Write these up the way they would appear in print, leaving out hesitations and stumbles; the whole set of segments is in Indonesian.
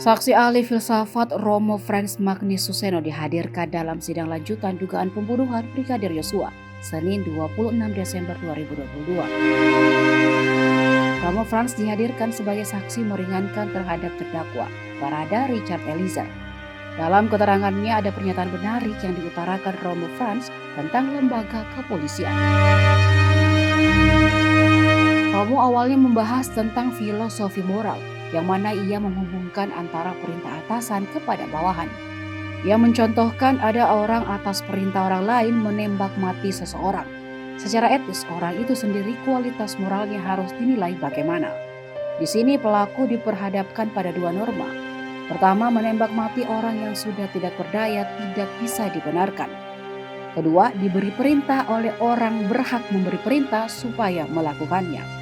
Saksi ahli filsafat Romo Frans Magnis Suseno dihadirkan dalam sidang lanjutan dugaan pembunuhan Brigadir Yosua, Senin 26 Desember 2022. Romo Frans dihadirkan sebagai saksi meringankan terhadap terdakwa, Barada Richard Eliezer. Dalam keterangannya ada pernyataan menarik yang diutarakan Romo Frans tentang lembaga kepolisian. Romo awalnya membahas tentang filosofi moral, yang mana ia menghubungkan antara perintah atasan kepada bawahan. Ia mencontohkan ada orang atas perintah orang lain menembak mati seseorang. Secara etis, orang itu sendiri kualitas moralnya harus dinilai bagaimana. Di sini pelaku diperhadapkan pada dua norma. Pertama, menembak mati orang yang sudah tidak berdaya tidak bisa dibenarkan. Kedua, diberi perintah oleh orang berhak memberi perintah supaya melakukannya.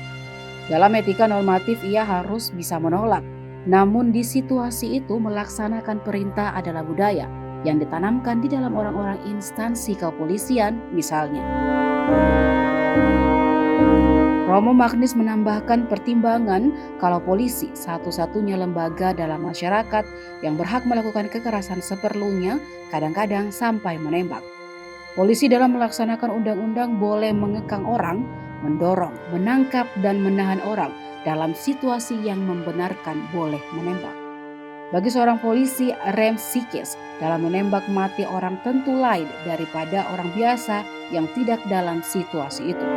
Dalam etika normatif ia harus bisa menolak. Namun di situasi itu melaksanakan perintah adalah budaya yang ditanamkan di dalam orang-orang instansi kepolisian misalnya. Romo Magnis menambahkan pertimbangan kalau polisi satu-satunya lembaga dalam masyarakat yang berhak melakukan kekerasan seperlunya kadang-kadang sampai menembak. Polisi dalam melaksanakan undang-undang boleh mengekang orang, mendorong, menangkap, dan menahan orang dalam situasi yang membenarkan boleh menembak. Bagi seorang polisi, rem psikis dalam menembak mati orang tentu lain daripada orang biasa yang tidak dalam situasi itu.